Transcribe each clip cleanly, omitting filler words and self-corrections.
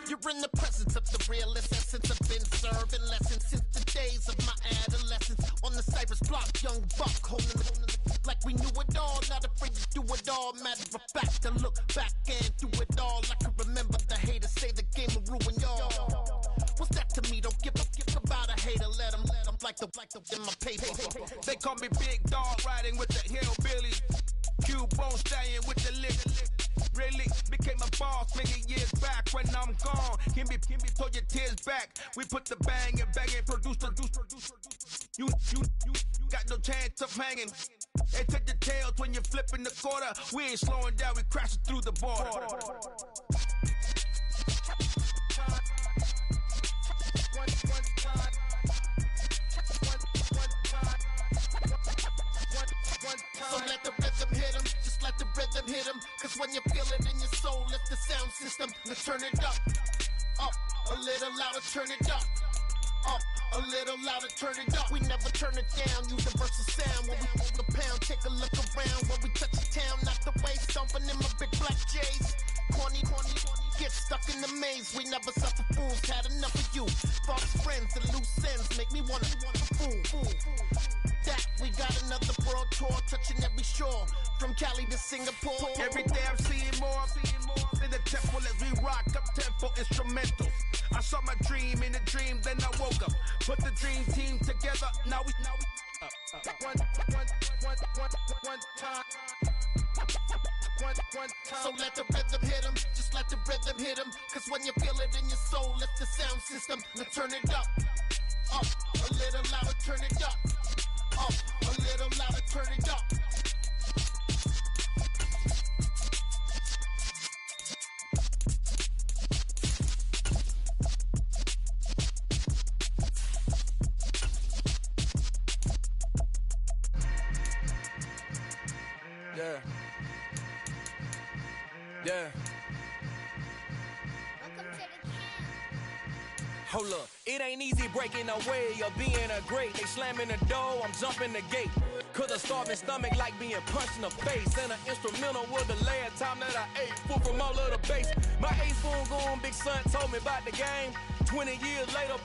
You're in the presence of the realest essence. I've been serving lessons since the days of my adolescence. On the Cypress block, young buck, holding it like we knew it all. Not afraid to do it all. Matter of fact, I look back and do it all. I can remember the haters say the game will ruin y'all. What's that to me? Don't give about a hater. Let them like the in my paper. They call me Big Dog, riding with the hillbillies. Q-Bone stallion with the lick. Really became a boss many years back. When I'm gone, can be throw your tears back. We put the bang and produce. You got no chance of hanging. They take your tails when you're flipping the quarter. We ain't slowing down, we crashing through the border. So let the rhythm hit him, just let the rhythm hit him. Cause when you feel it in your soul, lift the sound system. Let's turn it up, a little louder, turn it up, a little louder, turn it up. We never turn it down, universal sound. When we move the pound, take a look around. When we touch the town, not the way, stomping in my big black J's. Corny, get stuck in the maze. We never suffer fools, had enough of you. False friends and loose ends make me wanna fool. That we got another world tour, touching every shore, from Cali to Singapore. Every day I'm seeing more in the temple as we rock up tempo instrumentals. I saw my dream in a dream, then I woke up. Put the dream team together. Now we one time. So let the rhythm hit him, just let the rhythm hit him. Cause when you feel it in your soul, lift the sound system. Now turn it up, a little louder, turn it up, a little louder, turn it up. Yeah. Hold up, it ain't easy breaking away or being a great. They slamming the door, I'm jumping the gate. Cause a starving stomach like being punched in the face. And an instrumental was the last time that I ate food from all of the base. My ace spoon going, big son told me about the game. 20 years later,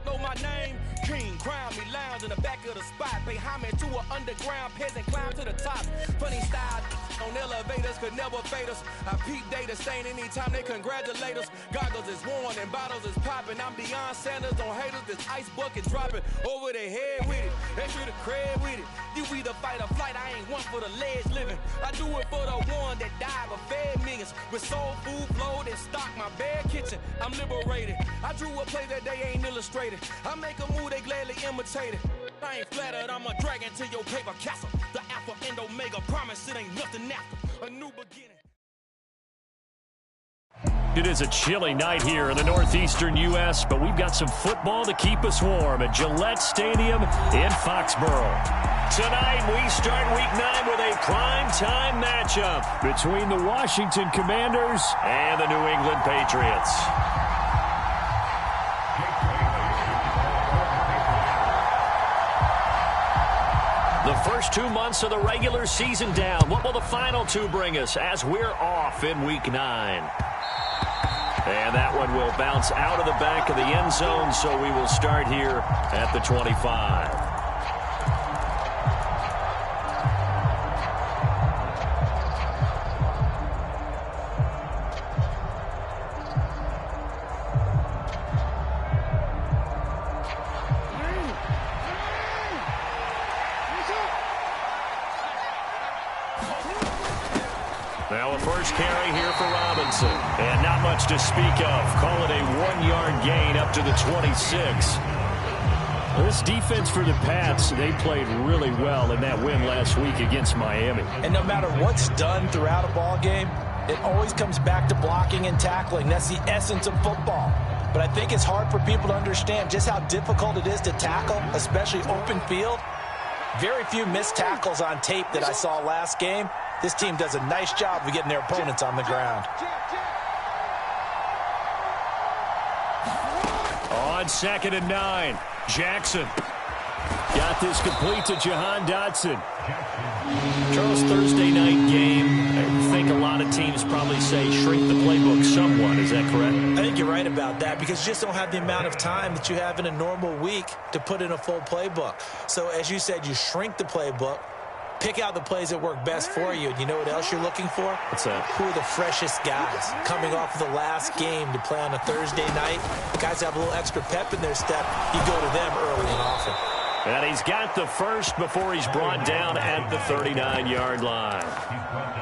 know my name. King, crown me, lounge in the back of the spot. Pay homage to an underground peasant, climb to the top. Funny style on elevators could never fade us. I peep data stain anytime they congratulate us. Goggles is worn and bottles is popping. I'm Deion Sanders on haters, this ice bucket dropping over their head with it. They should have cred with it. You either fight or flight, I ain't one for the ledge living. I do it for the one that died but fed millions. With soul food flowed and stocked my bare kitchen. I'm liberated. I drew a play that they ain't illustrated. I make a move, they gladly imitate it. I ain't flattered, I'm a dragon to your paper castle. The Alpha and Omega promise it ain't nothing after. A new beginning. It is a chilly night here in the northeastern U.S., but we've got some football to keep us warm at Gillette Stadium in Foxborough. Tonight, we start Week 9 with a prime-time matchup between the Washington Commanders and the New England Patriots. The first 2 months of the regular season down. What will the final two bring us as we're off in Week 9? And that one will bounce out of the back of the end zone, so we will start here at the 25. Now a first carry here for Robinson. And not much to speak of. Call it a 1-yard gain up to the 26. This defense for the Pats, they played really well in that win last week against Miami. And no matter what's done throughout a ball game, it always comes back to blocking and tackling. That's the essence of football. But I think it's hard for people to understand just how difficult it is to tackle, especially open field. Very few missed tackles on tape that I saw last game. This team does a nice job of getting their opponents on the ground. On 2nd and 9, Jackson got this complete to Jahan Dotson. Charles, Thursday night game. about that because you just don't have the amount of time that you have in a normal week to put in a full playbook. So as you said, you shrink the playbook, pick out the plays that work best for you. And you know what else you're looking for? What's that? Who are the freshest guys coming off of the last game to play on a Thursday night? Guys have a little extra pep in their step. You go to them early and often. And he's got the first before he's brought down at the 39-yard line.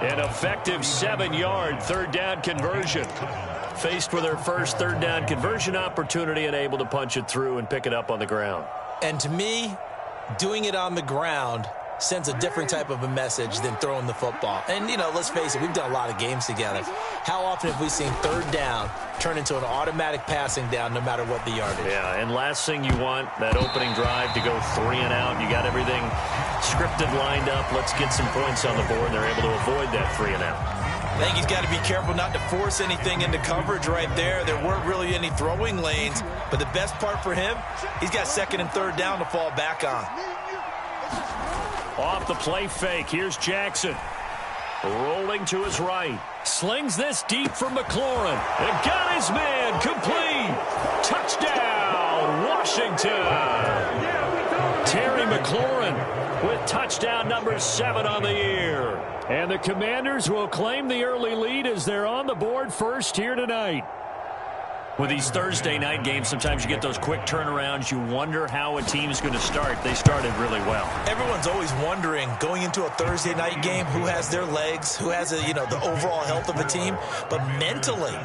An effective 7-yard third down conversion. Faced with their first third down conversion opportunity and able to punch it through and pick it up on the ground. And to me, doing it on the ground sends a different type of a message than throwing the football. And, you know, let's face it, we've done a lot of games together. How often have we seen third down turn into an automatic passing down no matter what the yardage? Yeah, and last thing you want, that opening drive to go 3 and out. You got everything scripted, lined up. Let's get some points on the board. They're able to avoid that 3 and out. I think he's got to be careful not to force anything into coverage right there. There weren't really any throwing lanes, but the best part for him, he's got second and third down to fall back on. Off the play fake, here's Jackson. Rolling to his right. Slings this deep for McLaurin. And got his man complete. Touchdown, Washington. Terry McLaurin with touchdown number 7 on the year. And the Commanders will claim the early lead as they're on the board first here tonight. With these Thursday night games, sometimes you get those quick turnarounds. You wonder how a team's going to start. They started really well. Everyone's always wondering, going into a Thursday night game, who has their legs, who has the overall health of a team. But mentally,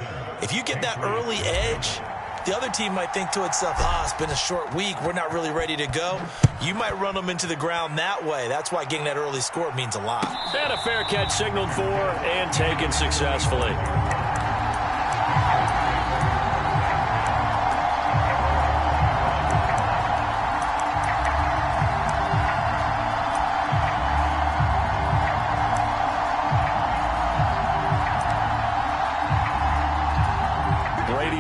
if you get that early edge, the other team might think to itself, it's been a short week. We're not really ready to go. You might run them into the ground that way. That's why getting that early score means a lot. And a fair catch signaled for and taken successfully.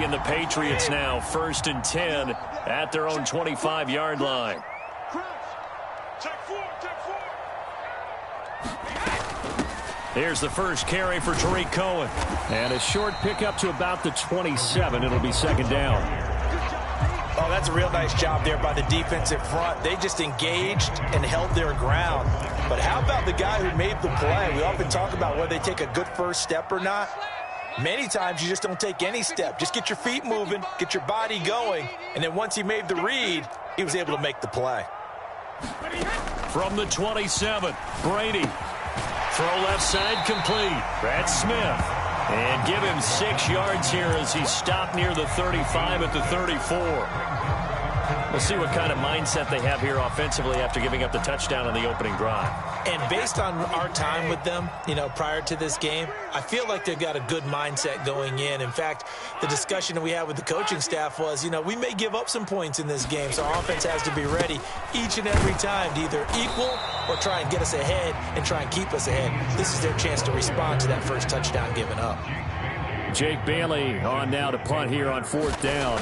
The Patriots now first and 10 at their own 25-yard line. Here's the first carry for Tariq Cohen. And a short pickup to about the 27. It'll be second down. Oh, that's a real nice job there by the defensive front. They just engaged and held their ground. But how about the guy who made the play? We often talk about whether they take a good first step or not. Many times you just don't take any step. Just get your feet moving, get your body going, and then once he made the read, he was able to make the play. From the 27, Brady. Throw left side complete. Brad Smith. And give him 6 yards here as he's stopped near the 35 at the 34. We'll see what kind of mindset they have here offensively after giving up the touchdown on the opening drive. And based on our time with them, prior to this game, I feel like they've got a good mindset going in. In fact, the discussion that we had with the coaching staff was, we may give up some points in this game, so our offense has to be ready each and every time to either equal or try and get us ahead and try and keep us ahead. This is their chance to respond to that first touchdown given up. Jake Bailey on now to punt here on 4th down.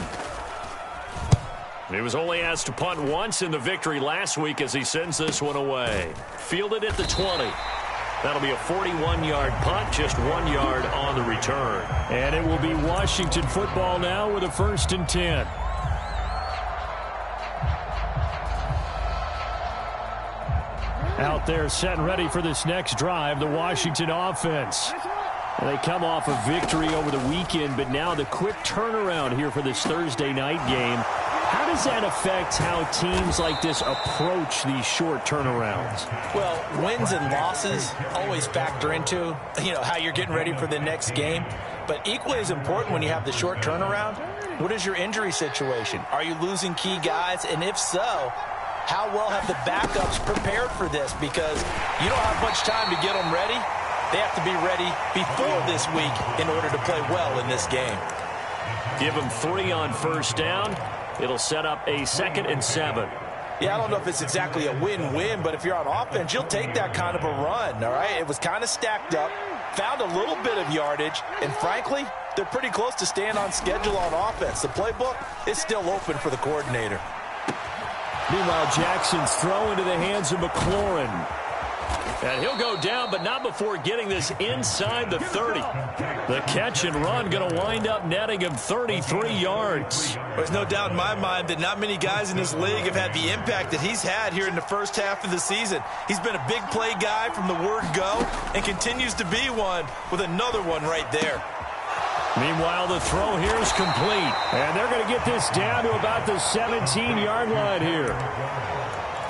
He was only asked to punt once in the victory last week as he sends this one away. Fielded at the 20. That'll be a 41-yard punt, just 1 yard on the return. And it will be Washington football now with a 1st and 10. Out there set and ready for this next drive, the Washington offense. And they come off a victory over the weekend, but now the quick turnaround here for this Thursday night game. How does that affect how teams like this approach these short turnarounds? Well, wins and losses always factor into, how you're getting ready for the next game. But equally as important when you have the short turnaround, what is your injury situation? Are you losing key guys? And if so, how well have the backups prepared for this? Because you don't have much time to get them ready. They have to be ready before this week in order to play well in this game. Give them 3 on 1st down. It'll set up a 2nd and 7. Yeah, I don't know if it's exactly a win-win, but if you're on offense, you'll take that kind of a run, all right? It was kind of stacked up, found a little bit of yardage, and frankly, they're pretty close to staying on schedule on offense. The playbook is still open for the coordinator. Meanwhile, Jackson's throw into the hands of McLaurin. And he'll go down, but not before getting this inside the 30. The catch and run going to wind up netting him 33 yards. There's no doubt in my mind that not many guys in this league have had the impact that he's had here in the first half of the season. He's been a big play guy from the word go and continues to be one with another one right there. Meanwhile, the throw here is complete. And they're going to get this down to about the 17-yard line here.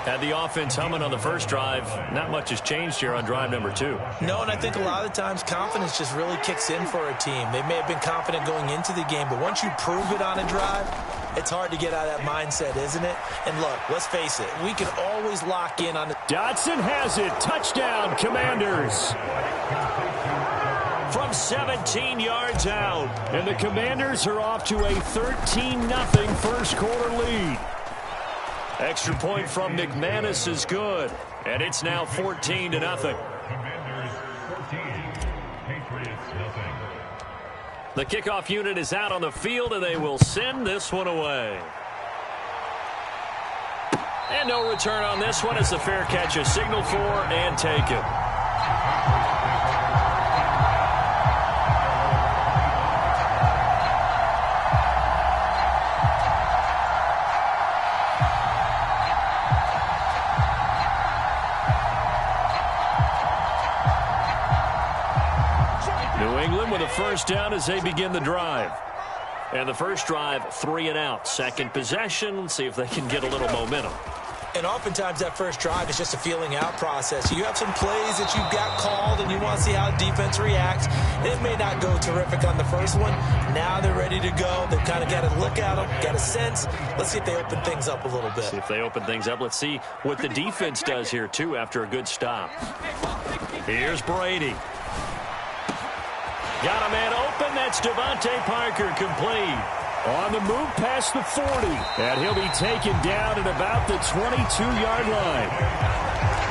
Had the offense humming on the first drive. Not much has changed here on drive number 2. No, and I think a lot of the times confidence just really kicks in for a team. They may have been confident going into the game, but once you prove it on a drive, it's hard to get out of that mindset, isn't it? And look, let's face it, we can always lock in on it. Dotson has it. Touchdown, Commanders. From 17 yards out. And the Commanders are off to a 13-0 first quarter lead. Extra point from McManus is good. And it's now 14-0. Commanders 14, Patriots nothing. The kickoff unit is out on the field, and they will send this one away. And no return on this one as the fair catch is signaled for and taken. With a first down as they begin the drive. And the first drive, 3 and out. Second possession. Let's see if they can get a little momentum. And oftentimes that first drive is just a feeling out process. You have some plays that you've got called and you want to see how defense reacts. It may not go terrific on the first one. Now they're ready to go. They've kind of got to look at them, got a sense. Let's see if they open things up a little bit. See if they open things up. Let's see what the defense does here, too, after a good stop. Here's Brady. Got a man open. That's Devontae Parker, complete. On the move past the 40. And he'll be taken down at about the 22-yard line.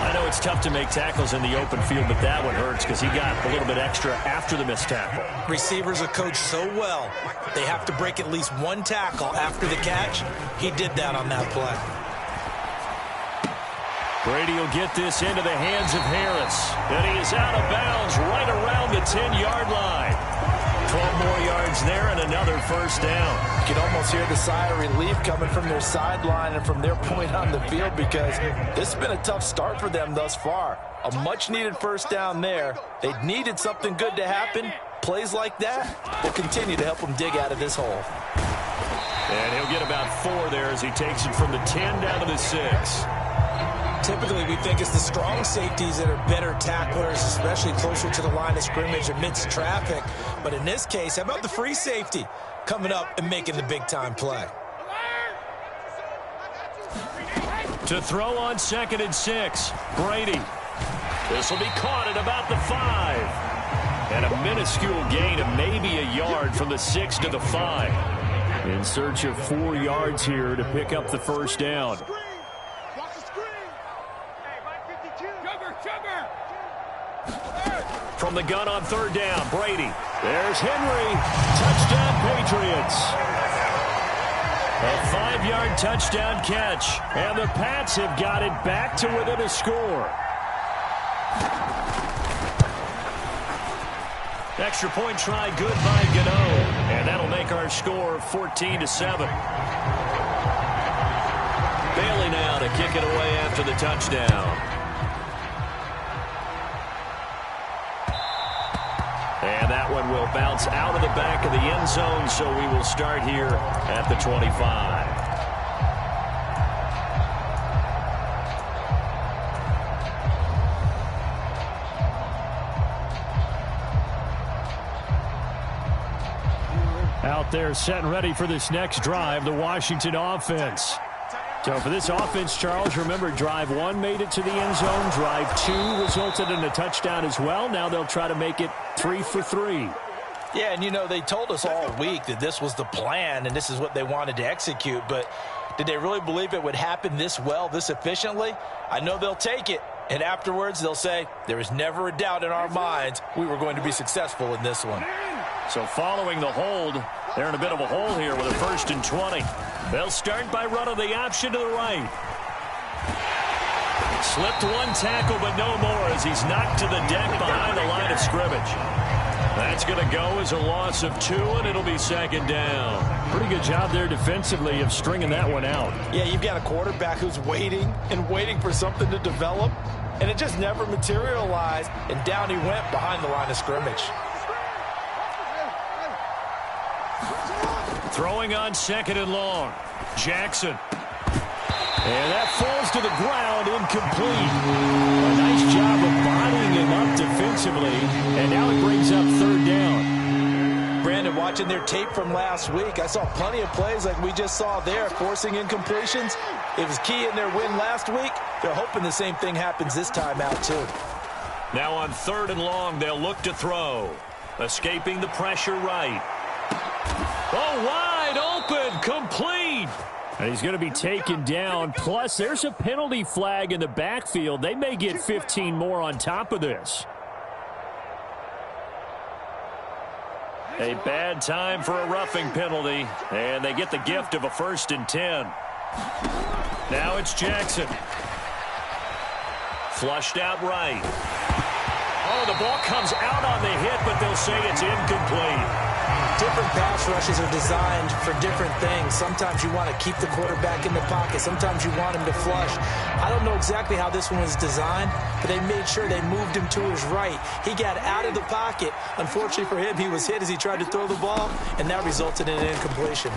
I know it's tough to make tackles in the open field, but that one hurts because he got a little bit extra after the missed tackle. Receivers are coached so well, they have to break at least one tackle after the catch. He did that on that play. Brady will get this into the hands of Harris. And he is out of bounds right around the 10-yard line. 12 more yards there and another first down. You can almost hear the sigh of relief coming from their sideline and from their point on the field because this has been a tough start for them thus far. A much-needed first down there. They needed something good to happen. Plays like that will continue to help them dig out of this hole. And he'll get about 4 there as he takes it from the 10 down to the 6. Typically, we think it's the strong safeties that are better tacklers, especially closer to the line of scrimmage amidst traffic. But in this case, how about the free safety coming up and making the big-time play? To throw on 2nd and 6, Brady. This will be caught at about the 5. And a minuscule gain of maybe a yard from the 6 to the 5. In search of 4 yards here to pick up the first down. From the gun on 3rd down, Brady. There's Henry. Touchdown, Patriots. A 5-yard touchdown catch. And the Pats have got it back to within a score. Extra point try good by Gano. And that'll make our score 14-7. Bailey now to kick it away after the touchdown. And that one will bounce out of the back of the end zone, so we will start here at the 25. Out there set and ready for this next drive, the Washington offense. So for this offense, Charles, remember drive 1 made it to the end zone. Drive 2 resulted in a touchdown as well. Now they'll try to make it 3 for 3. Yeah, and you know, they told us all week that this was the plan and this is what they wanted to execute. But did they really believe it would happen this well, this efficiently? I know they'll take it. And afterwards, they'll say, there is never a doubt in our minds we were going to be successful in this one. So following the hold, they're in a bit of a hole here with a 1st and 20. They'll start by running the option to the right. Slipped one tackle, but no more as he's knocked to the deck behind the line of scrimmage. That's going to go as a loss of 2, and it'll be second down. Pretty good job there defensively of stringing that one out. Yeah, you've got a quarterback who's waiting and waiting for something to develop, and it just never materialized, and down he went behind the line of scrimmage. Throwing on second and long. Jackson. And that falls to the ground, incomplete. A nice job of bodying him up defensively, and now it brings up third down. Brandon, watching their tape from last week, I saw plenty of plays like we just saw there, forcing incompletions. It was key in their win last week. They're hoping the same thing happens this time out, too. Now on third and long, they'll look to throw. Escaping the pressure right. Oh, wide open, complete. And he's going to be taken down. Plus, there's a penalty flag in the backfield. They may get 15 more on top of this. A bad time for a roughing penalty, and they get the gift of a 1st and 10. Now it's Jackson. Flushed out right. Oh, the ball comes out on the hit, but they'll say it's incomplete. Different pass rushes are designed for different things. Sometimes you want to keep the quarterback in the pocket. Sometimes you want him to flush. I don't know exactly how this one was designed, but they made sure they moved him to his right. He got out of the pocket. Unfortunately for him, he was hit as he tried to throw the ball, and that resulted in an incompletion.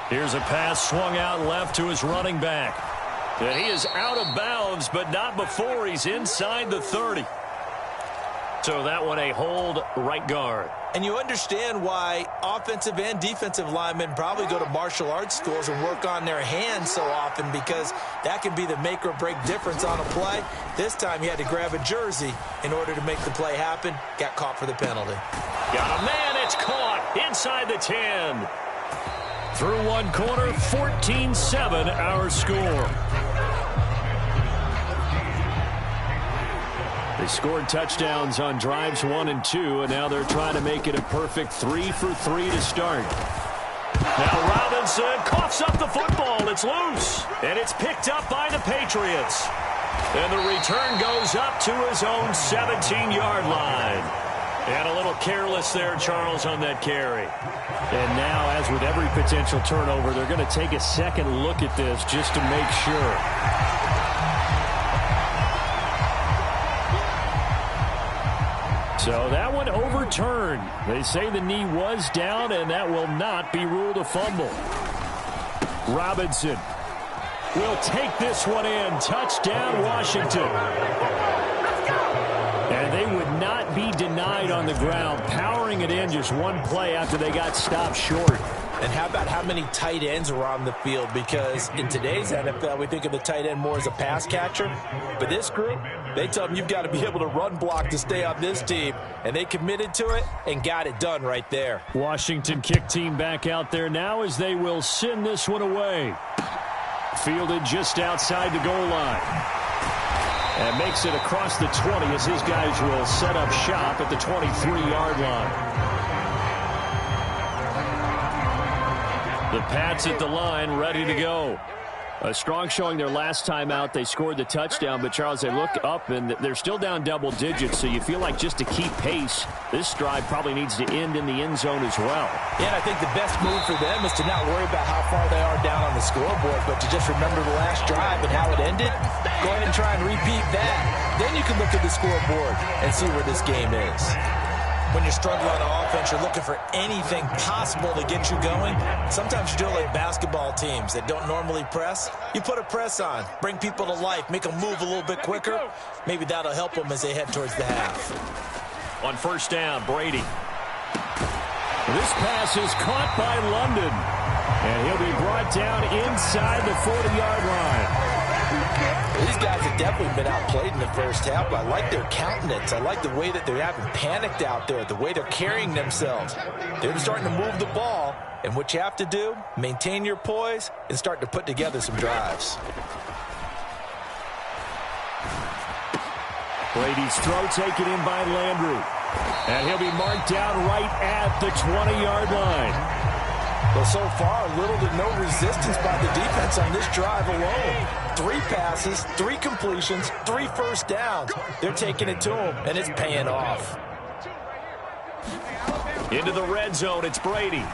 Here's a pass swung out left to his running back. And he is out of bounds, but not before he's inside the 30. So that one a hold right guard. And you understand why offensive and defensive linemen probably go to martial arts schools and work on their hands so often, because that can be the make or break difference on a play. This time he had to grab a jersey in order to make the play happen. Got caught for the penalty. Got a man, it's caught inside the 10. Through one quarter, 14-7 our score. They scored touchdowns on drives 1 and 2, and now they're trying to make it a perfect 3 for 3 to start. Now Robinson coughs up the football. It's loose, and it's picked up by the Patriots. And the return goes up to his own 17-yard line. And a little careless there, Charles, on that carry. And now, as with every potential turnover, they're going to take a second look at this just to make sure. So that one overturned. They say the knee was down, and that will not be ruled a fumble. Robinson will take this one in. Touchdown, Washington. And they would not be denied on the ground, powering it in just one play after they got stopped short. And how about how many tight ends were on the field? Because in today's NFL, we think of the tight end more as a pass catcher. But this group, they tell them you've got to be able to run block to stay on this team. And they committed to it and got it done right there. Washington kick team back out there now as they will send this one away. Fielded just outside the goal line. And makes it across the 20 as his guys will set up shop at the 23-yard line. The Pats at the line, ready to go. A strong showing their last time out. They scored the touchdown, but, Charles, they look up, and they're still down double digits, so you feel like just to keep pace, this drive probably needs to end in the end zone as well. Yeah, and I think the best move for them is to not worry about how far they are down on the scoreboard, but to just remember the last drive and how it ended. Go ahead and try and repeat that. Then you can look at the scoreboard and see where this game is. When you're struggling on offense, you're looking for anything possible to get you going. Sometimes you do it like basketball teams that don't normally press. You put a press on, bring people to life, make them move a little bit quicker. Maybe that'll help them as they head towards the half. On first down, Brady. This pass is caught by London. And he'll be brought down inside the 40-yard line. These guys have definitely been outplayed in the first half, but I like their countenance. I like the way that they haven't panicked out there, the way they're carrying themselves. They're starting to move the ball, and what you have to do, maintain your poise and start to put together some drives. Brady's throw taken in by Landry. And he'll be marked down right at the 20-yard line. Well, so far, little to no resistance by the defense on this drive alone. 3 passes, 3 completions, 3 first downs. They're taking it to him, and it's paying off. Into the red zone, it's Brady.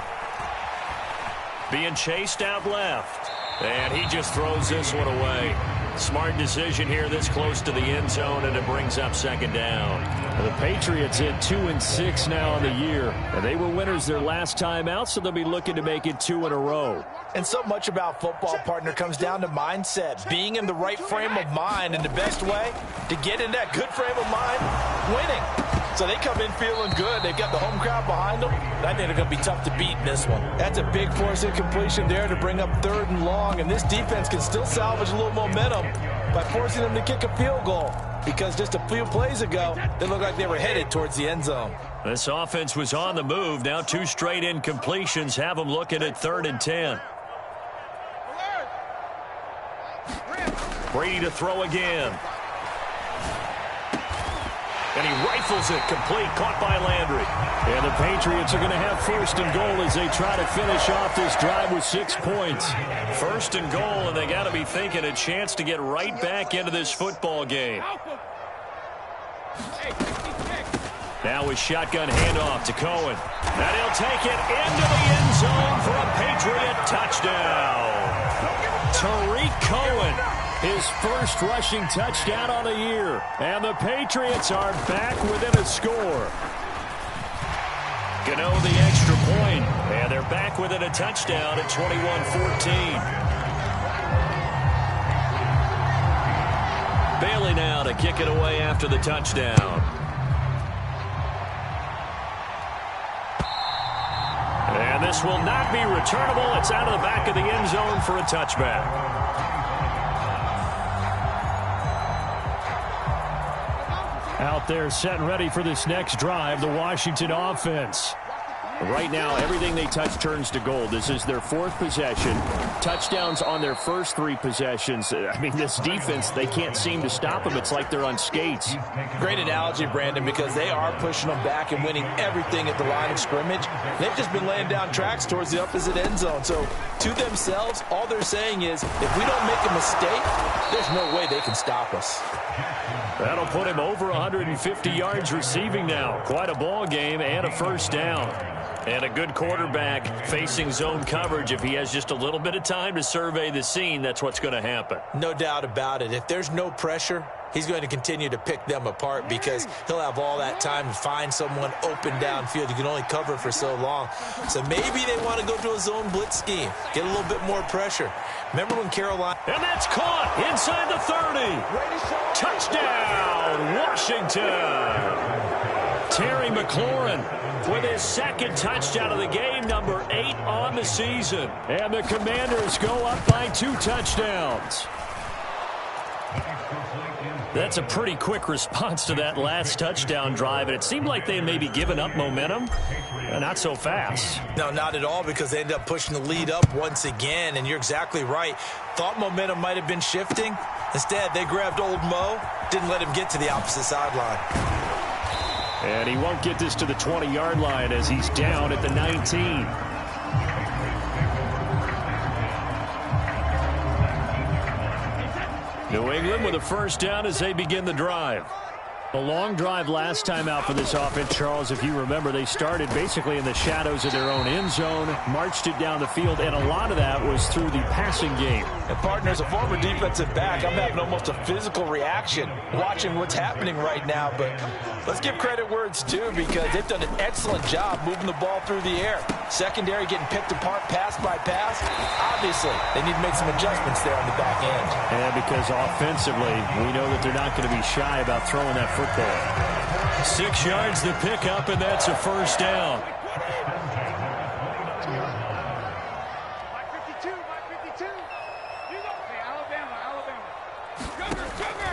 Being chased out left. And he just throws this one away. Smart decision here this close to the end zone, and it brings up second down. The Patriots in 2-6 now on the year. And they were winners their last time out, so they'll be looking to make it 2 in a row. And so much about football, partner, comes down to mindset. Being in the right frame of mind, and the best way to get in that good frame of mind, winning. So they come in feeling good. They've got the home crowd behind them. I think they're going to be tough to beat in this one. That's a big force incompletion there to bring up 3rd and long. And this defense can still salvage a little momentum by forcing them to kick a field goal. Because just a few plays ago, they looked like they were headed towards the end zone. This offense was on the move. Now 2 straight incompletions have them looking at 3rd and 10. Brady to throw again. And he rifles it complete, caught by Landry. And the Patriots are going to have 1st and goal as they try to finish off this drive with 6 points. 1st and goal, and they got to be thinking a chance to get right back into this football game. Now with shotgun handoff to Cohen. And he'll take it into the end zone for a Patriot touchdown. Tariq Cohen, his first rushing touchdown on the year. And the Patriots are back within a score. Gano the extra point. And they're back within a touchdown at 21-14. Bailey now to kick it away after the touchdown. And this will not be returnable. It's out of the back of the end zone for a touchback. Out there set and ready for this next drive, the Washington offense. Right now, everything they touch turns to gold. This is their 4th possession. Touchdowns on their first 3 possessions. I mean, this defense, they can't seem to stop them. It's like they're on skates. Great analogy, Brandon, because they are pushing them back and winning everything at the line of scrimmage. They've just been laying down tracks towards the opposite end zone. So, to themselves, all they're saying is, if we don't make a mistake, there's no way they can stop us. That'll put him over 150 yards receiving now. Quite a ball game and a first down. And a good quarterback facing zone coverage. If he has just a little bit of time to survey the scene, that's what's going to happen. No doubt about it. If there's no pressure, he's going to continue to pick them apart because he'll have all that time to find someone open downfield. You can only cover for so long. So maybe they want to go to a zone blitz scheme, get a little bit more pressure. Remember when Carolina... And that's caught inside the 30. Touchdown, Washington. Terry McLaurin with his 2nd touchdown of the game, number 8 on the season. And the Commanders go up by 2 touchdowns. That's a pretty quick response to that last touchdown drive, and it seemed like they may be giving up momentum. Not so fast. No, not at all, because they ended up pushing the lead up once again, and you're exactly right. Thought momentum might have been shifting. Instead, they grabbed old Mo, didn't let him get to the opposite sideline. And he won't get this to the 20-yard line as he's down at the 19. New England with a first down as they begin the drive. A long drive last time out for this offense, Charles. If you remember, they started basically in the shadows of their own end zone, marched it down the field, and a lot of that was through the passing game. And, partner, as a former defensive back, I'm having almost a physical reaction watching what's happening right now. But let's give credit where it's due, because they've done an excellent job moving the ball through the air. Secondary getting picked apart pass by pass. Obviously, they need to make some adjustments there on the back end. And because offensively, we know that they're not going to be shy about throwing that football. 6 yards to pick up, and that's a first down.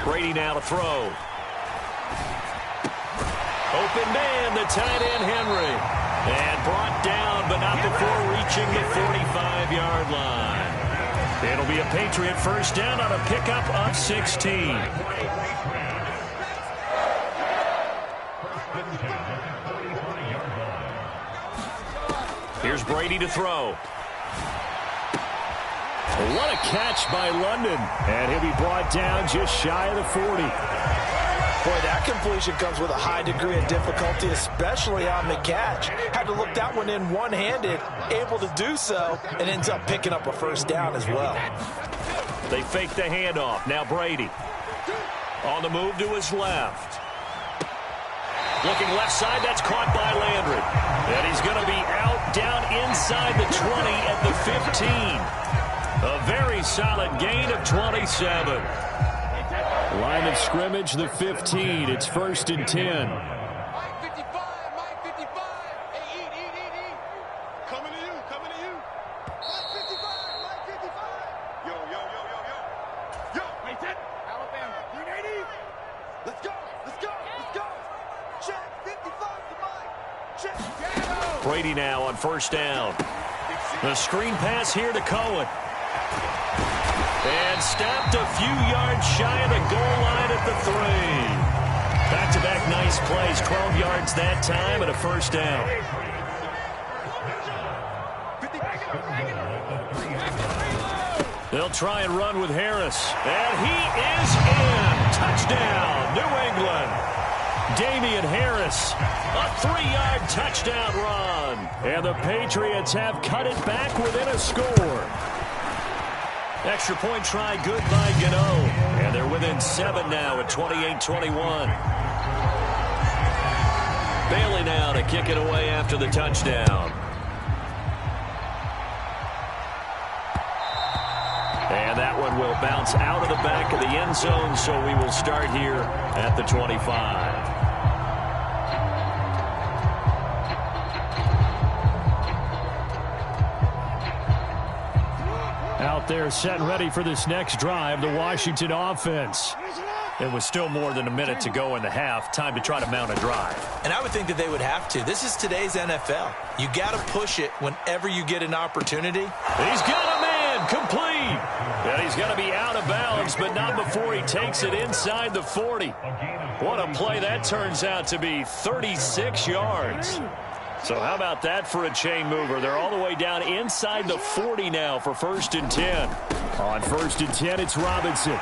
Brady now to throw. Open man, the tight end Henry. And brought down, but not before reaching the 45-yard line. It'll be a Patriot first down on a pickup of 16. Here's Brady to throw. What a catch by London. And he'll be brought down just shy of the 40. Boy, that completion comes with a high degree of difficulty, especially on the catch. Had to look that one in one-handed, able to do so, and ends up picking up a first down as well. They fake the handoff. Now Brady. On the move to his left. Looking left side, that's caught by Landry. And he's going to be out down inside the 20 at the 15. A very solid gain of 27. Line of scrimmage, the 15. It's 1st and 10. Mike 55, Mike 55. Hey, eat. Coming to you. Mike 55, Mike 55. Yo. Yo, wait it. Alabama, 380. Let's go. Check, 55 to Mike. Check. Brady now on 1st down. The screen pass here to Cohen. And stopped a few yards shy of the goal line at the 3. Back-to-back nice plays. 12 yards that time and a first down. They'll try and run with Harris. And he is in. Touchdown, New England. Damian Harris, a 3-yard touchdown run. And the Patriots have cut it back within a score. Extra point try good by Gano. And they're within 7 now at 28-21. Bailey now to kick it away after the touchdown. And that one will bounce out of the back of the end zone, so we will start here at the 25. Out there set and ready for this next drive, the Washington offense. It was still more than a minute to go in the half. Time to try to mount a drive. And I would think that they would have to. This is today's NFL. You got to push it whenever you get an opportunity. He's got a man complete. And he's going to be out of bounds, but not before he takes it inside the 40. What a play that turns out to be, 36 yards. So how about that for a chain mover? They're all the way down inside the 40 now for 1st and 10. On 1st and 10, it's Robinson.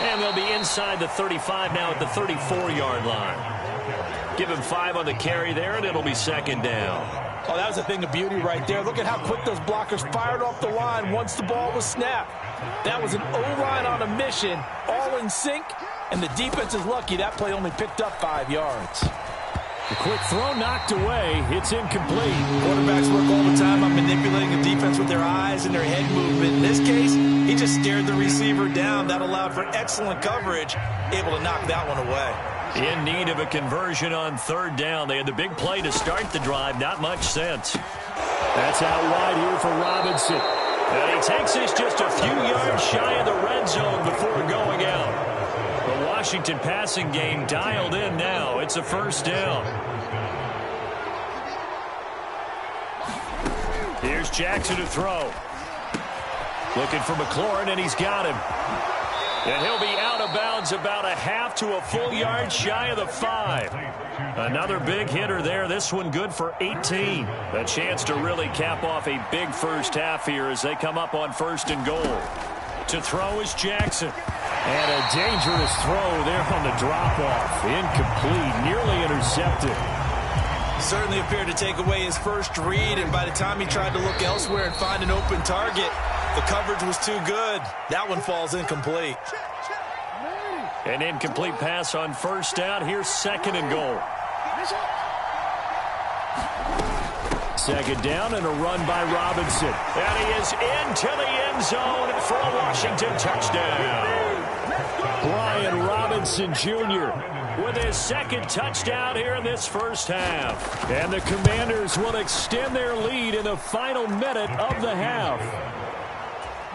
And they'll be inside the 35 now at the 34-yard line. Give him 5 on the carry there, and it'll be 2nd down. Oh, that was a thing of beauty right there. Look at how quick those blockers fired off the line once the ball was snapped. That was an O-line on a mission, all in sync, and the defense is lucky that play only picked up 5 yards. The quick throw knocked away. It's incomplete. Quarterbacks work all the time on manipulating the defense with their eyes and their head movement. In this case, he just stared the receiver down. That allowed for excellent coverage, able to knock that one away. In need of a conversion on 3rd down. They had the big play to start the drive. Not much sense. That's out wide here for Robinson. And he takes this just a few yards shy of the red zone before going out. The Washington passing game dialed in now. It's a 1st down. Here's Jackson to throw. Looking for McLaurin, and he's got him. And he'll be out of bounds about a half to a full yard shy of the 5. Another big hitter there. This one good for 18. A chance to really cap off a big first half here as they come up on 1st and goal. To throw is Jackson. And a dangerous throw there on the drop-off. Incomplete, nearly intercepted. Certainly appeared to take away his first read, and by the time he tried to look elsewhere and find an open target, the coverage was too good. That one falls incomplete. An incomplete pass on 1st down. Here's 2nd and goal. 2nd down and a run by Robinson. And he is into the end zone for a Washington touchdown. Brian Robinson Jr. with his 2nd touchdown here in this first half. And the Commanders will extend their lead in the final minute of the half.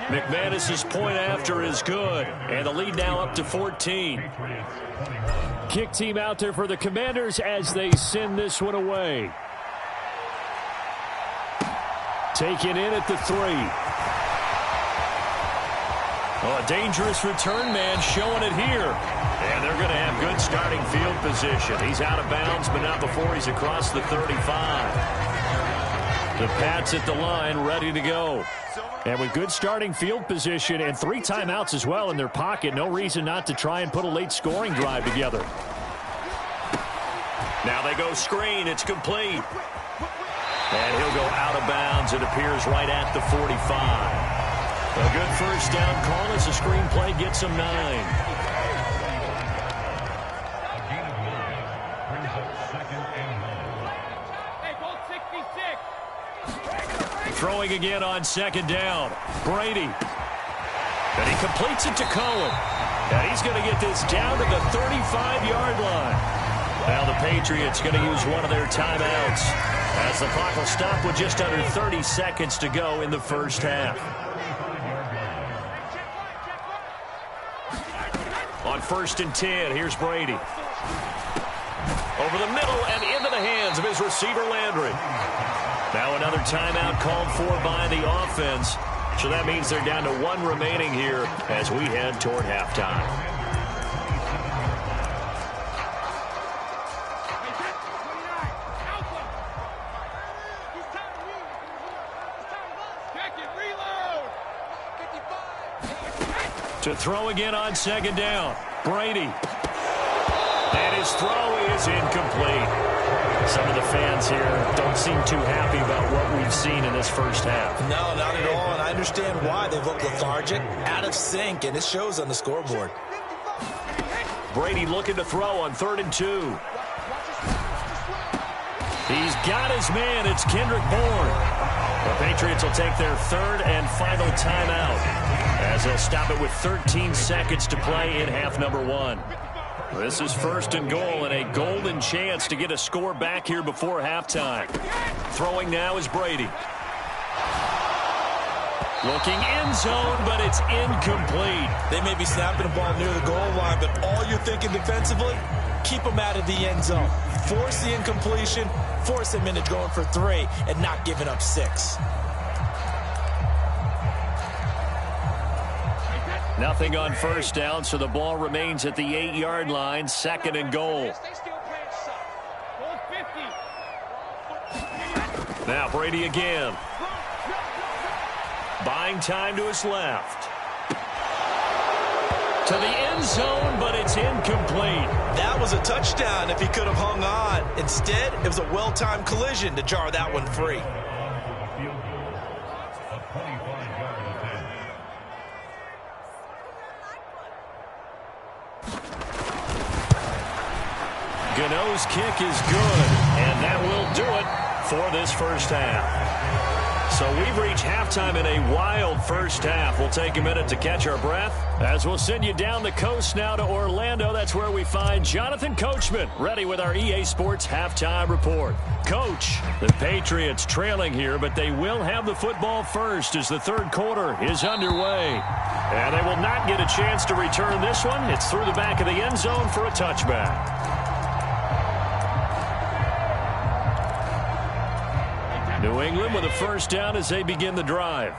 McManus's point after is good. And the lead now up to 14. Kick team out there for the Commanders as they send this one away. Taken in at the 3. Oh, a dangerous return man showing it here. And they're going to have good starting field position. He's out of bounds, but not before he's across the 35. The Pats at the line, ready to go. And with good starting field position and 3 timeouts as well in their pocket, no reason not to try and put a late scoring drive together. Now they go screen. It's complete. And he'll go out of bounds. It appears right at the 45. A good first down call as the screen play gets him 9. Throwing again on second down. Brady. And he completes it to Cohen. And he's going to get this down to the 35-yard line. Now the Patriots going to use one of their timeouts as the clock will stop with just under 30 seconds to go in the first half. On 1st and 10, here's Brady. Over the middle and into the hands of his receiver Landry. Now another timeout called for by the offense. So that means they're down to 1 remaining here as we head toward halftime. To throw again on second down. Brady. And his throw is incomplete. Some of the fans here don't seem too happy about what we've seen in this first half. No, not at all, and I understand why. They look lethargic, out of sync, and it shows on the scoreboard. Brady looking to throw on 3rd and 2. He's got his man. It's Kendrick Bourne. The Patriots will take their 3rd and final timeout as they'll stop it with 13 seconds to play in half number 1. This is 1st and goal and a golden chance to get a score back here before halftime. Throwing now is Brady. Looking end zone, but it's incomplete. They may be snapping the ball near the goal line, but all you're thinking defensively, keep them out of the end zone. Force the incompletion, force them into going for 3 and not giving up 6. Nothing on first down, so the ball remains at the 8-yard line, 2nd and goal. Now Brady again. Buying time to his left. To the end zone, but it's incomplete. That was a touchdown if he could have hung on. Instead, it was a well-timed collision to jar that one free. Gano's kick is good, and that will do it for this first half. So we've reached halftime in a wild first half. We'll take a minute to catch our breath as we'll send you down the coast now to Orlando. That's where we find Jonathan Coachman ready with our EA Sports halftime report. Coach, the Patriots trailing here, but they will have the football first as the 3rd quarter is underway. And they will not get a chance to return this one. It's through the back of the end zone for a touchback. New England with a first down as they begin the drive.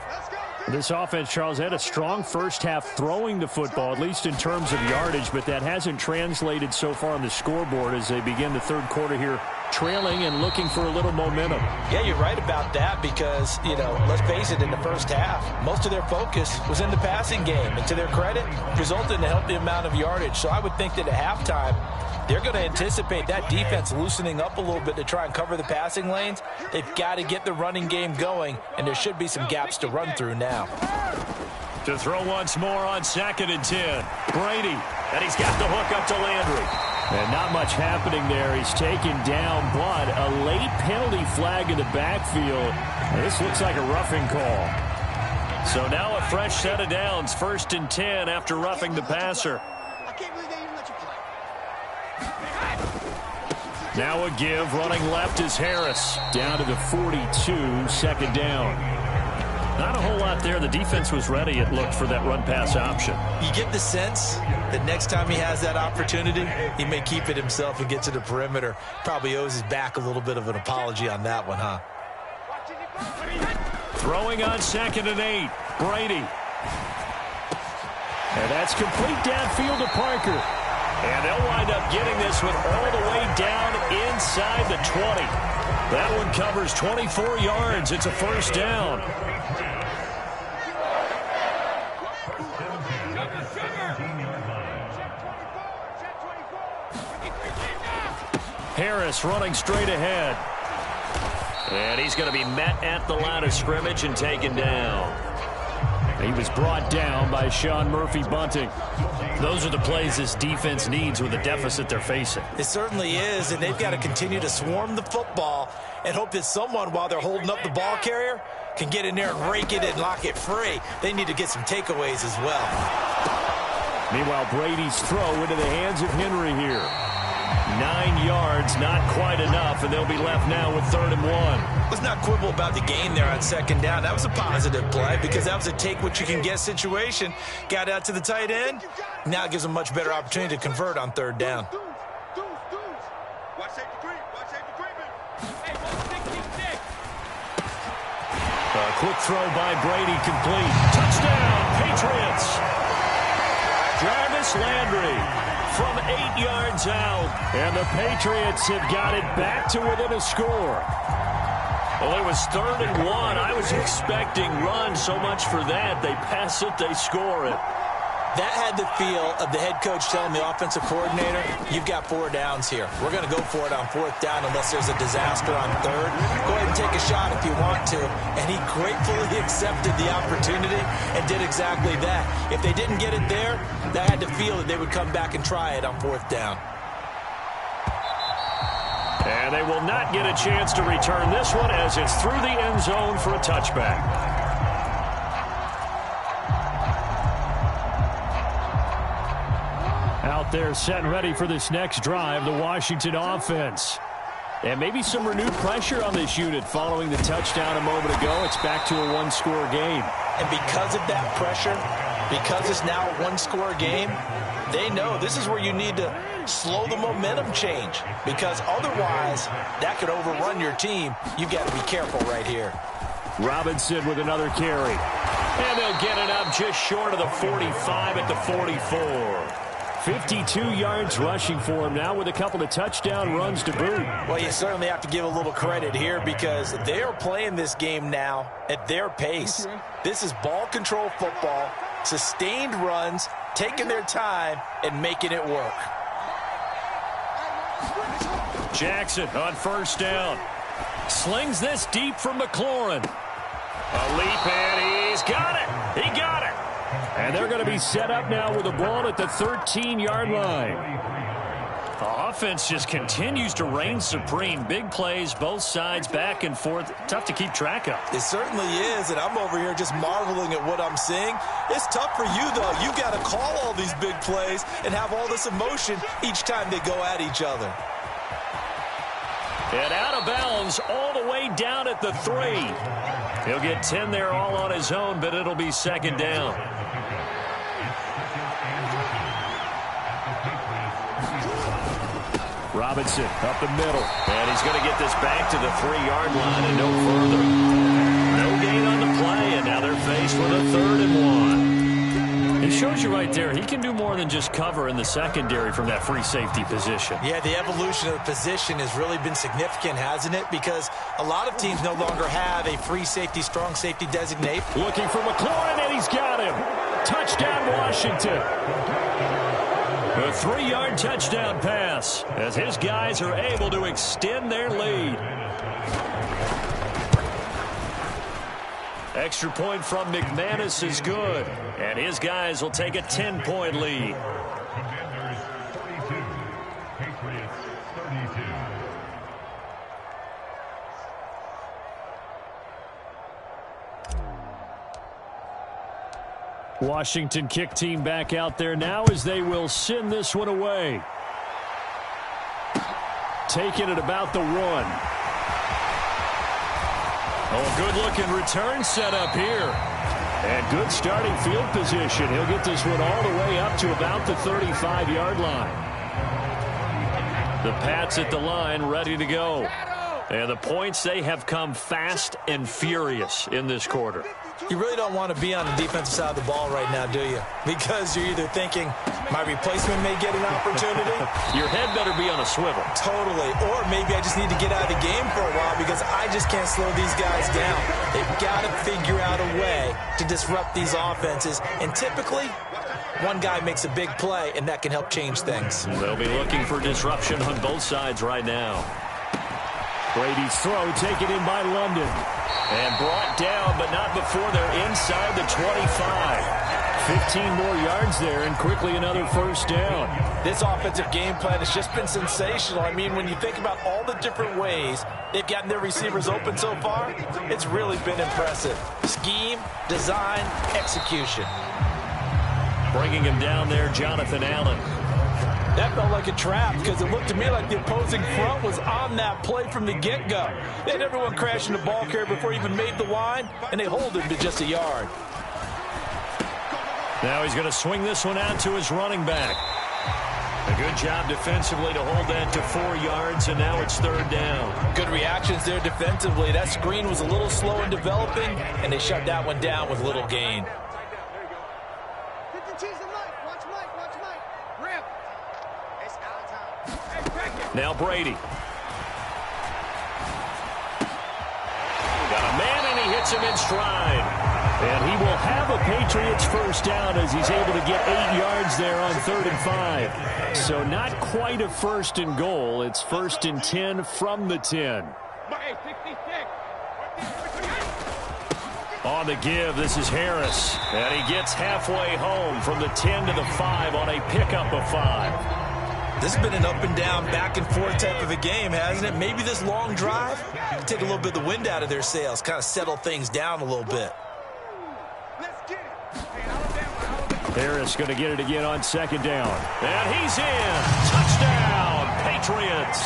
This offense, Charles, had a strong first half throwing the football, at least in terms of yardage, but that hasn't translated so far on the scoreboard as they begin the 3rd quarter here, trailing and looking for a little momentum. Yeah, you're right about that because, let's face it, in the first half, most of their focus was in the passing game, and to their credit, resulted in a healthy amount of yardage. So I would think that at halftime, they're going to anticipate that defense loosening up a little bit to try and cover the passing lanes. They've got to get the running game going, and there should be some gaps to run through now. To throw once more on 2nd and 10. Brady, and he's got the hook up to Landry. And not much happening there. He's taken down, but a late penalty flag in the backfield. This looks like a roughing call. So now a fresh set of downs, 1st and 10 after roughing the passer. Now a give, running left is Harris. Down to the 42, 2nd down. Not a whole lot there. The defense was ready, it looked, for that run-pass option. You get the sense that next time he has that opportunity, he may keep it himself and get to the perimeter. Probably owes his back a little bit of an apology on that one, huh? Throwing on 2nd and 8, Brady. And that's complete downfield to Parker. And they'll wind up getting this one all the way down inside the 20. That one covers 24 yards. It's a first down. Harris running straight ahead. And he's going to be met at the line of scrimmage and taken down. He was brought down by Sean Murphy-Bunting. Those are the plays this defense needs with the deficit they're facing. It certainly is, and they've got to continue to swarm the football and hope that someone, while they're holding up the ball carrier, can get in there and rake it and lock it free. They need to get some takeaways as well. Meanwhile, Brady's throw into the hands of Henry here. 9 yards, not quite enough, and they'll be left now with 3rd and 1. Let's not quibble about the gain there on second down. That was a positive play because that was a take-what-you-can-get situation. Got out to the tight end. Now it gives them a much better opportunity to convert on 3rd down. A quick throw by Brady, complete. Touchdown, Patriots! Jarvis Landry from 8 yards out, and the Patriots have got it back to within a score. Well, it was 3rd and 1. I was expecting run so much for that. They pass it, they score it. That had the feel of the head coach telling the offensive coordinator, you've got 4 downs here. We're going to go for it on 4th down unless there's a disaster on 3rd. Go ahead and take a shot if you want to. And he gratefully accepted the opportunity and did exactly that. If they didn't get it there, that had the feel that they would come back and try it on 4th down. And they will not get a chance to return this one as it's through the end zone for a touchback. Out there set and ready for this next drive, the Washington offense. And maybe some renewed pressure on this unit following the touchdown a moment ago. It's back to a one-score game. And because of that pressure, because it's now a one-score game, they know this is where you need to slow the momentum change. Because otherwise, that could overrun your team. You've got to be careful right here. Robinson with another carry. And they'll get it up just short of the 45 at the 44. 52 yards rushing for him now with a couple of touchdown runs to boot. Well, you certainly have to give a little credit here because they are playing this game now at their pace. This is ball control football, sustained runs, taking their time, and making it work. Jackson on 1st down. Slings this deep from McLaurin. A leap, and he's got it. He got it. And they're going to be set up now with the ball at the 13-yard line. The offense just continues to reign supreme. Big plays, both sides, back and forth. Tough to keep track of. It certainly is, and I'm over here just marveling at what I'm seeing. It's tough for you, though. You've got to call all these big plays and have all this emotion each time they go at each other. And out of bounds all the way down at the 3. He'll get 10 there all on his own, but it'll be 2nd down. Robinson up the middle. And he's going to get this back to the 3-yard line and no further. No gain on the play, and now they're faced with a 3rd and 1. He shows you right there, he can do more than just cover in the secondary from that free safety position. Yeah, the evolution of the position has really been significant, hasn't it? Because a lot of teams no longer have a free safety, strong safety designate. Looking for McLaurin, and he's got him. Touchdown, Washington. A 3-yard touchdown pass as his guys are able to extend their lead. Extra point from McManus is good, and his guys will take a 10-point lead. Commanders 42, Patriots 32. Washington kick team back out there now as they will send this one away. Taking it about the 1. Oh, good-looking return set up here. And good starting field position. He'll get this one all the way up to about the 35-yard line. The Pats at the line, ready to go. And the points, they have come fast and furious in this quarter. You really don't want to be on the defensive side of the ball right now, do you? Because you're either thinking, my replacement may get an opportunity. Your head better be on a swivel. Totally. Or maybe I just need to get out of the game for a while because I just can't slow these guys down. They've got to figure out a way to disrupt these offenses. And typically, one guy makes a big play, and that can help change things. They'll be looking for disruption on both sides right now. Brady's throw taken in by London. And brought down, but not before they're inside the 25. 15 more yards there, and quickly another first down. This offensive game plan has just been sensational. I mean, when you think about all the different ways they've gotten their receivers open so far, it's really been impressive. Scheme, design, execution. Bringing him down there, Jonathan Allen. That felt like a trap because it looked to me like the opposing front was on that play from the get-go. They had everyone crashing the ball carrier before he even made the line, and they hold him to just a yard. Now he's going to swing this one out to his running back. A good job defensively to hold that to 4 yards, and now it's third down. Good reactions there defensively. That screen was a little slow in developing, and they shut that one down with little gain. Now Brady. Got a man, and he hits him in stride. And he will have a Patriots first down as he's able to get 8 yards there on 3rd and 5. So not quite a first and goal. It's 1st and 10 from the 10. On the give, this is Harris. And he gets halfway home from the 10 to the 5 on a pickup of 5. This has been an up-and-down, back-and-forth type of a game, hasn't it? Maybe this long drive can take a little bit of the wind out of their sails, kind of settle things down a little bit. Harris going to get it again on 2nd down. And he's in. Touchdown, Patriots.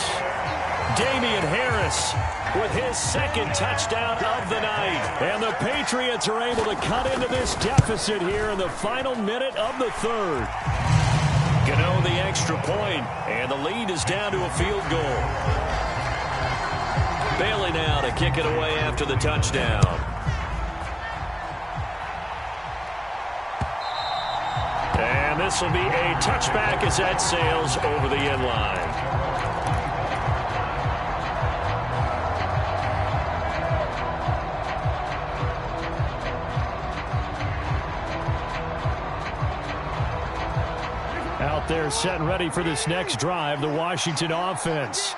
Damian Harris with his 2nd touchdown of the night. And the Patriots are able to cut into this deficit here in the final minute of the 3rd. Gano the extra point, and the lead is down to a field goal. Bailey now to kick it away after the touchdown. And this will be a touchback as that sails over the end line. Out there set and ready for this next drive, the Washington offense.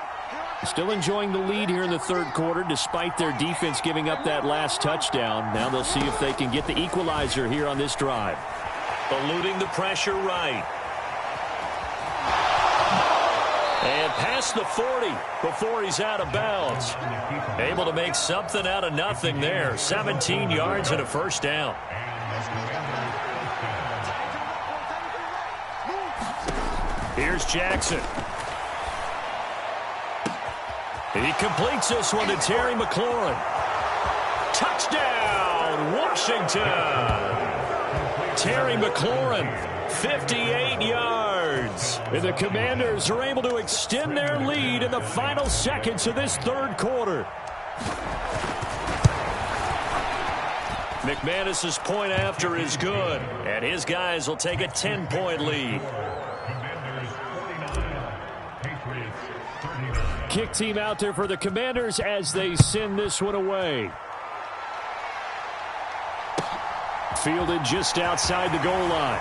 Still enjoying the lead here in the 3rd quarter despite their defense giving up that last touchdown. Now they'll see if they can get the equalizer here on this drive. Eluding the pressure right. And past the 40 before he's out of bounds. Able to make something out of nothing there. 17 yards and a first down. Here's Jackson. He completes this one to Terry McLaurin. Touchdown, Washington. Terry McLaurin, 58 yards. And the Commanders are able to extend their lead in the final seconds of this 3rd quarter. McManus's point after is good, and his guys will take a 10-point lead. Kick team out there for the Commanders as they send this one away. Fielded just outside the goal line.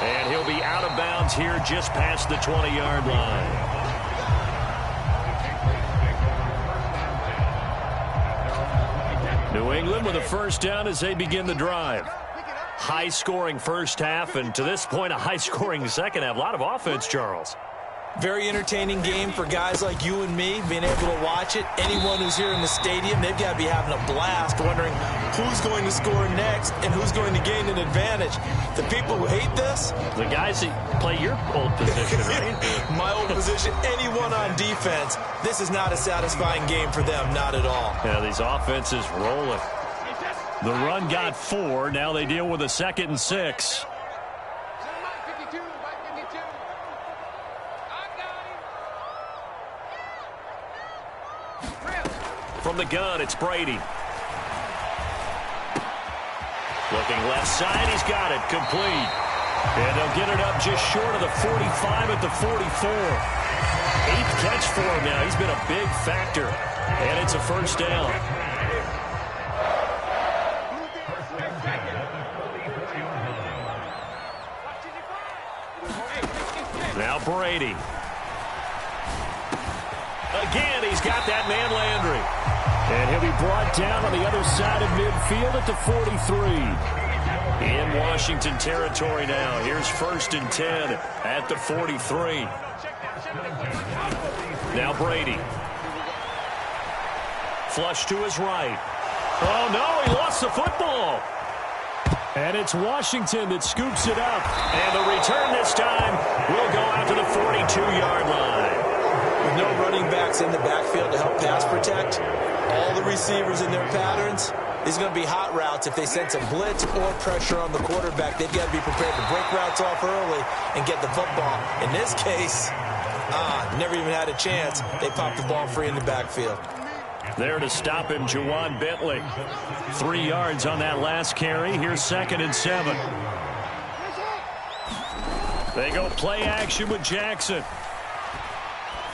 And he'll be out of bounds here just past the 20-yard line. New England with a first down as they begin the drive. High-scoring first half, and to this point, a high-scoring second half. A lot of offense, Charles. Very entertaining game for guys like you and me, being able to watch it. Anyone who's here in the stadium, they've got to be having a blast, wondering who's going to score next and who's going to gain an advantage. The people who hate this, the guys that play your old position, right? My old position, anyone on defense, this is not a satisfying game for them, not at all. Yeah, these offenses rolling. The run got 4. Now they deal with a 2nd and 6. From the gun, it's Brady. Looking left side, he's got it, complete. And they'll get it up just short of the 45 at the 44. 8th catch for him now. He's been a big factor. And it's a first down. Now Brady. Again, he's got that man Landry. And he'll be brought down on the other side of midfield at the 43. In Washington territory now. Here's 1st and 10 at the 43. Now Brady. Flush to his right. Oh, no, he lost the football. And it's Washington that scoops it up. And the return this time will go out to the 42-yard line. With no running backs in the backfield to help pass protect, all the receivers in their patterns, these are going to be hot routes. If they sense a blitz or pressure on the quarterback, they've got to be prepared to break routes off early and get the football. In this case, never even had a chance. They popped the ball free in the backfield. There to stop him, Juwan Bentley. 3 yards on that last carry. Here's 2nd and 7. They go play action with Jackson.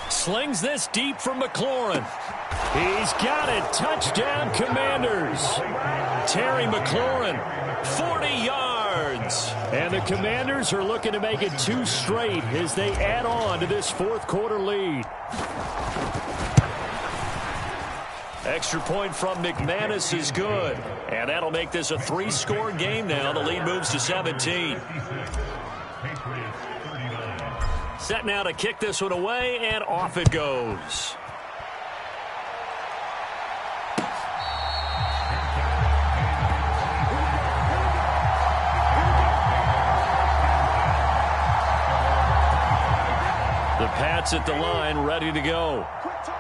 Slings this deep from McLaurin. He's got it. Touchdown, Commanders. Terry McLaurin, 40 yards. And the Commanders are looking to make it 2 straight as they add on to this 4th quarter lead. Extra point from McManus is good. And that'll make this a 3-score game now. The lead moves to 17. Set now to kick this one away, and off it goes. The Pats at the line, ready to go.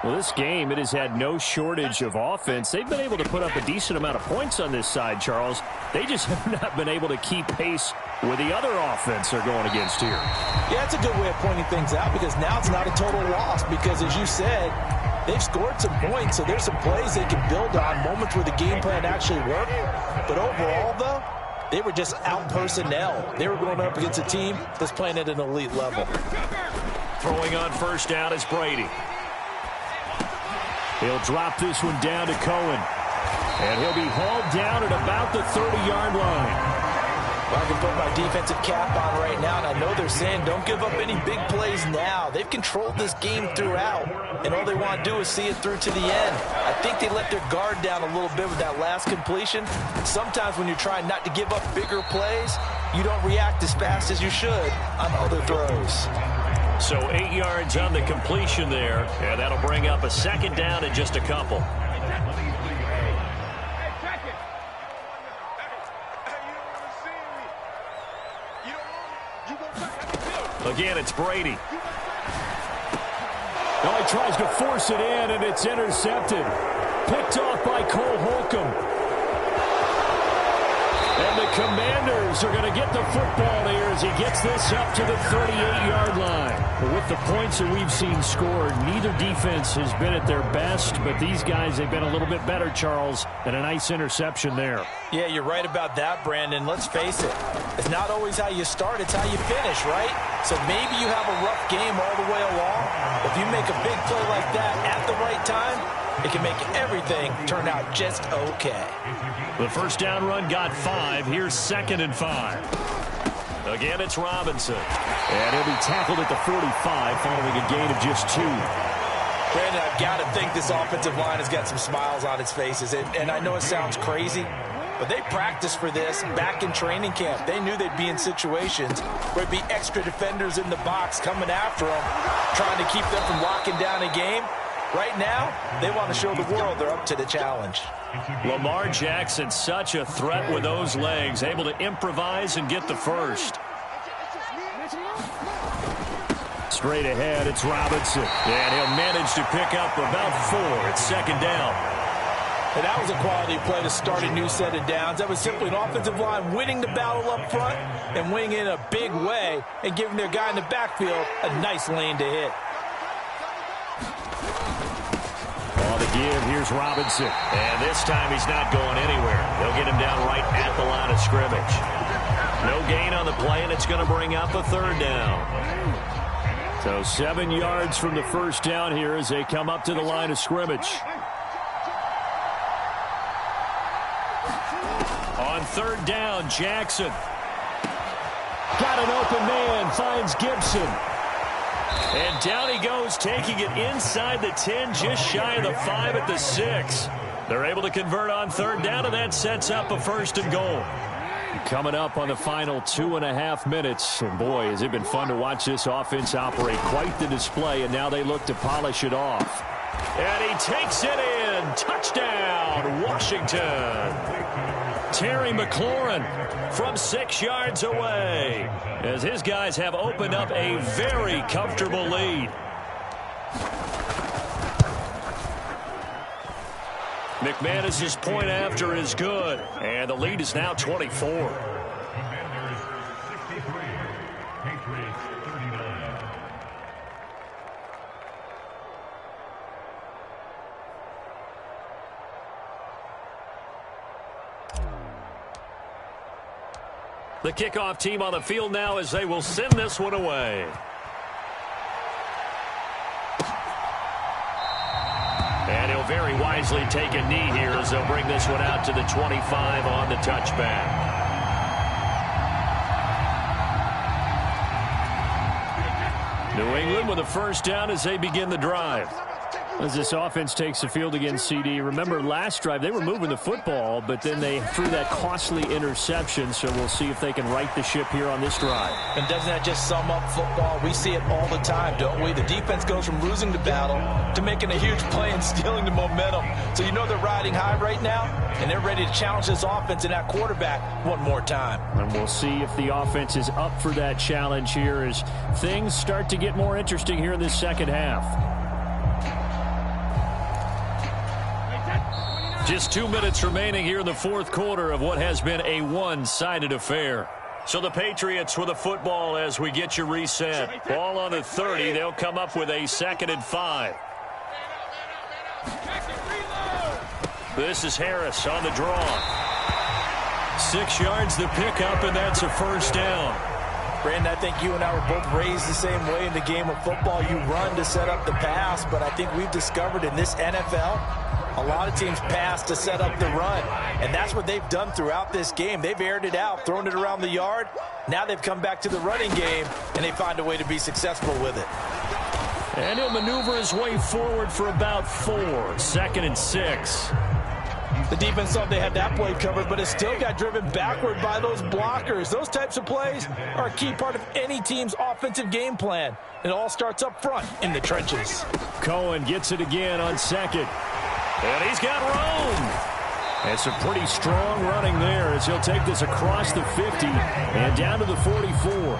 Well, this game, it has had no shortage of offense. They've been able to put up a decent amount of points on this side, Charles. They just have not been able to keep pace with the other offense they're going against here. Yeah, it's a good way of pointing things out because now it's not a total loss because, as you said, they've scored some points, so there's some plays they can build on, moments where the game plan actually worked. But overall, though, they were just out-personnel. They were going up against a team that's playing at an elite level. Throwing on first down is Brady. He'll drop this one down to Cohen. And he'll be hauled down at about the 30-yard line. Well, I can put my defensive cap on right now, and I know they're saying don't give up any big plays now. They've controlled this game throughout, and all they want to do is see it through to the end. I think they let their guard down a little bit with that last completion. Sometimes when you're trying not to give up bigger plays, you don't react as fast as you should on other throws. So 8 yards on the completion there, and that'll bring up a 2nd down in just a couple. Again, it's Brady. Oh, he tries to force it in, and it's intercepted. Picked off by Cole Holcomb. And the Commanders are going to get the football here as he gets this up to the 38-yard line. With the points that we've seen scored, neither defense has been at their best, but these guys, they've been a little bit better, Charles, and a nice interception there. Yeah, you're right about that, Brandon. Let's face it. It's not always how you start, it's how you finish, right? So maybe you have a rough game all the way along. If you make a big play like that at the right time, it can make everything turn out just okay. The first down run got 5. Here's 2nd and 5. Again, it's Robinson. And he'll be tackled at the 45 following a gain of just 2. Brandon, I've got to think this offensive line has got some smiles on its faces. And I know it sounds crazy, but they practiced for this back in training camp. They knew they'd be in situations where there'd be extra defenders in the box coming after them, trying to keep them from locking down a game. Right now, they want to show the world they're up to the challenge. Lamar Jackson, such a threat with those legs, able to improvise and get the first. Straight ahead, it's Robinson. And he'll manage to pick up about 4. It's 2nd down. And that was a quality play to start a new set of downs. That was simply an offensive line winning the battle up front and winning in a big way and giving their guy in the backfield a nice lane to hit. the give. Here's Robinson. And this time he's not going anywhere. They'll get him down right at the line of scrimmage. No gain on the play, and it's going to bring up a third down. So 7 yards from the first down here as they come up to the line of scrimmage. On third down, Jackson. Got an open man, finds Gibson. And down he goes, taking it inside the 10, just shy of the 5 at the 6. They're able to convert on third down, and that sets up a first and goal. Coming up on the final 2.5 minutes. And boy, has it been fun to watch this offense operate. Quite the display, and now they look to polish it off. And he takes it in. Touchdown, Washington. Terry McLaurin from 6 yards away, as his guys have opened up a very comfortable lead. McManus's point after is good, and the lead is now 24. Commanders 63, Patriots 39. The kickoff team on the field now as they will send this one away. And he'll very wisely take a knee here as they'll bring this one out to the 25 on the touchback. New England with a first down as they begin the drive. As this offense takes the field against CD. Remember, last drive, they were moving the football, but then they threw that costly interception, so we'll see if they can right the ship here on this drive. And doesn't that just sum up football? We see it all the time, don't we? The defense goes from losing the battle to making a huge play and stealing the momentum. So you know they're riding high right now, and they're ready to challenge this offense and that quarterback one more time. And we'll see if the offense is up for that challenge here as things start to get more interesting here in this second half. Just 2 minutes remaining here in the fourth quarter of what has been a one-sided affair. So the Patriots with the football as we get you reset. Ball on the 30. They'll come up with a 2nd and 5. This is Harris on the draw. 6 yards the pickup, and that's a first down. Brandon, I think you and I were both raised the same way in the game of football. You run to set up the pass, but I think we've discovered in this NFL, a lot of teams pass to set up the run, and that's what they've done throughout this game. They've aired it out, thrown it around the yard. Now they've come back to the running game, and they find a way to be successful with it. And he'll maneuver his way forward for about 4. 2nd and 6. The defense thought they had that play covered, but it still got driven backward by those blockers. Those types of plays are a key part of any team's offensive game plan. It all starts up front in the trenches. Cohen gets it again on 2nd. And he's got room. And some pretty strong running there as he'll take this across the 50 and down to the 44.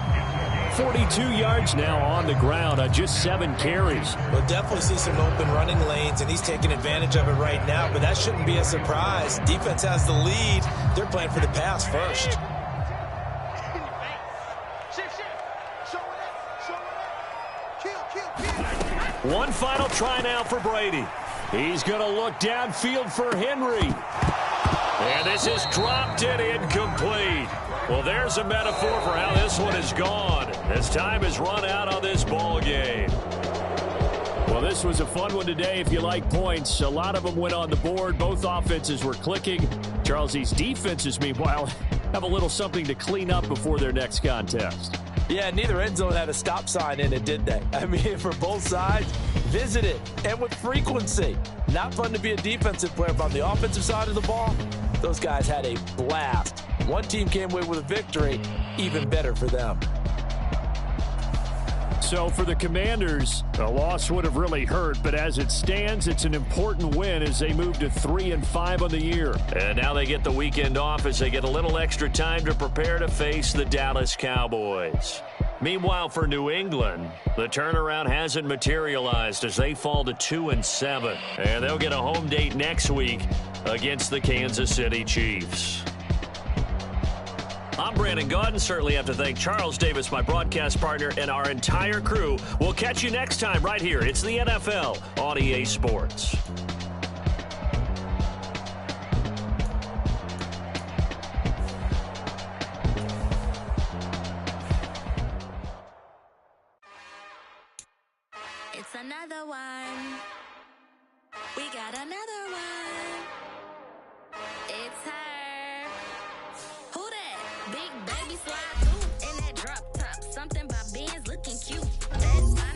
42 yards now on the ground on just 7 carries. We'll definitely see some open running lanes, and he's taking advantage of it right now, but that shouldn't be a surprise. Defense has the lead. They're playing for the pass first. One final try now for Brady. He's going to look downfield for Henry. And this is dropped and incomplete. Well, there's a metaphor for how this one is gone as time has run out on this ball game. Well, this was a fun one today if you like points. A lot of them went on the board. Both offenses were clicking. Charles, these defenses, meanwhile, have a little something to clean up before their next contest. Yeah, neither end zone had a stop sign in it, did they? I mean, for both sides, visited and with frequency. Not fun to be a defensive player, but on the offensive side of the ball, those guys had a blast. One team came away with a victory, even better for them. So for the Commanders, a loss would have really hurt, but as it stands, it's an important win as they move to 3-5 on the year. And now they get the weekend off as they get a little extra time to prepare to face the Dallas Cowboys. Meanwhile, for New England, the turnaround hasn't materialized as they fall to 2-7. And they'll get a home date next week against the Kansas City Chiefs. I'm Brandon Gaudin. Certainly have to thank Charles Davis, my broadcast partner, and our entire crew. We'll catch you next time right here. It's the NFL on EA Sports. got another one. It's her. Who that? Big baby slide through in that drop top. Something by Benz looking cute. That's fine.